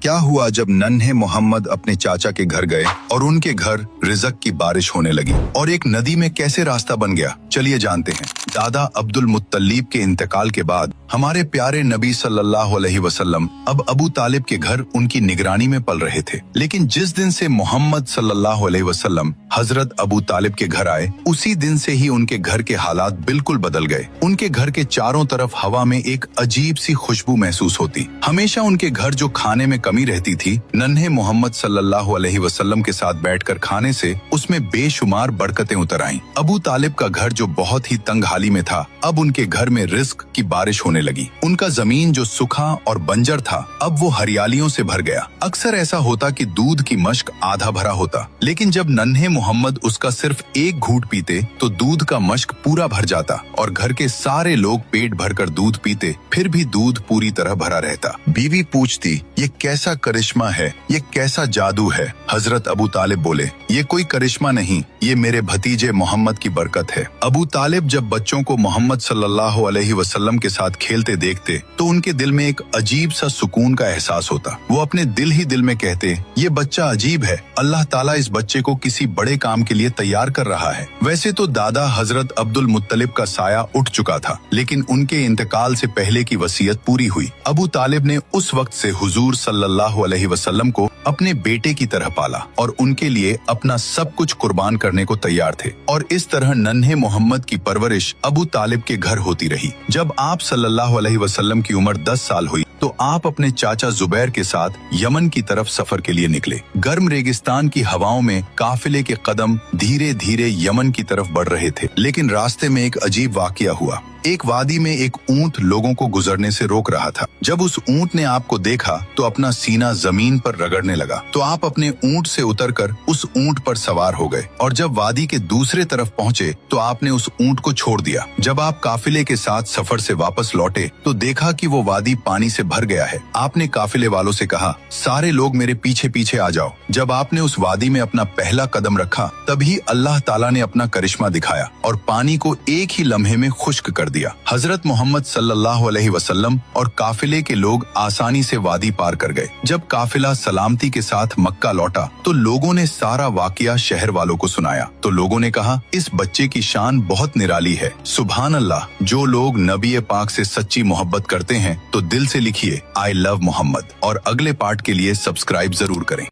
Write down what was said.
क्या हुआ जब नन्हे मोहम्मद अपने चाचा के घर गए और उनके घर रिज़्क की बारिश होने लगी और एक नदी में कैसे रास्ता बन गया, चलिए जानते हैं। दादा अब्दुल मुत्तलिब के इंतकाल के बाद हमारे प्यारे नबी सल्लल्लाहु अलैहि वसल्लम अब अबू तालिब के घर उनकी निगरानी में पल रहे थे। लेकिन जिस दिन से मोहम्मद सल्लल्लाहु अलैहि वसल्लम हजरत अबू तालिब के घर आए, उसी दिन से ही उनके घर के हालात बिल्कुल बदल गए। उनके घर के चारों तरफ हवा में एक अजीब सी खुशबू महसूस होती। हमेशा उनके घर जो खाने में कमी रहती थी, नन्हे मोहम्मद सल्लल्लाहु अलैहि वसल्लम के साथ बैठकर खाने से उसमें बेशुमार बरकतें उतर आईं। अबू तालिब का घर जो बहुत ही तंग हाली में था, अब उनके घर में रिज़्क की बारिश होने लगी। उनका जमीन जो सूखा और बंजर था, अब वो हरियालियों से भर गया। अक्सर ऐसा होता कि दूध की मश्क आधा भरा होता, लेकिन जब नन्हे मोहम्मद उसका सिर्फ एक घूंट पीते तो दूध का मश्क पूरा भर जाता और घर के सारे लोग पेट भरकर दूध पीते, फिर भी दूध पूरी तरह भरा रहता। बीवी पूछती, ये कैसा करिश्मा है, ये कैसा जादू है? हजरत अबू तालिब बोले, ये कोई करिश्मा नहीं, ये मेरे भतीजे मोहम्मद की बरकत है। अबू तालिब जब बच्चों को मोहम्मद सल्लल्लाहु अलैहि वसल्लम के साथ खेलते देखते तो उनके दिल में एक अजीब सा सुकून का एहसास होता। वो अपने दिल ही दिल में कहते, ये बच्चा अजीब है, अल्लाह ताला इस बच्चे को किसी बड़े काम के लिए तैयार कर रहा है। वैसे तो दादा हजरत अब्दुल मुत्तलिब का साया उठ चुका था, लेकिन उनके इंतकाल से पहले की वसीयत पूरी हुई। अबू तालिब ने उस वक्त से हुजूर सल्लल्लाहु अलैहि वसल्लम को अपने बेटे की तरह पाला और उनके लिए अपना सब कुछ कुर्बान करने को तैयार थे। और इस तरह नन्हे मोहम्मद की परवरिश अबू तालिब के घर होती रही। जब आप सल्लल्लाहु अलैहि वसल्लम की उम्र 10 साल हुई तो आप अपने चाचा जुबैर के साथ यमन की तरफ सफर के लिए निकले। गर्म रेगिस्तान की हवाओं में काफिले के कदम धीरे धीरे यमन की तरफ बढ़ रहे थे, लेकिन रास्ते में एक अजीब वाकया हुआ। एक वादी में एक ऊंट लोगों को गुजरने से रोक रहा था। जब उस ऊंट ने आपको देखा तो अपना सीना जमीन पर रगड़ने लगा, तो आप अपने ऊंट से उतरकर उस ऊंट पर सवार हो गए और जब वादी के दूसरे तरफ पहुंचे तो आपने उस ऊंट को छोड़ दिया। जब आप काफिले के साथ सफर से वापस लौटे तो देखा कि वो वादी पानी से भर गया है। आपने काफिले वालों से कहा, सारे लोग मेरे पीछे पीछे आ जाओ। जब आपने उस वादी में अपना पहला कदम रखा, तभी अल्लाह ताला ने अपना करिश्मा दिखाया और पानी को एक ही लम्हे में खुश्क कर दिया। हजरत मोहम्मद सल्लल्लाहु अलैहि वसल्लम और काफिले के लोग आसानी से वादी पार कर गए। जब काफिला सलामती के साथ मक्का लौटा तो लोगों ने सारा वाकया शहर वालों को सुनाया। तो लोगों ने कहा, इस बच्चे की शान बहुत निराली है। सुभान अल्लाह। जो लोग नबी पाक से सच्ची मोहब्बत करते हैं तो दिल से लिखिए, आई लव मोहम्मद, और अगले पार्ट के लिए सब्सक्राइब जरूर करें।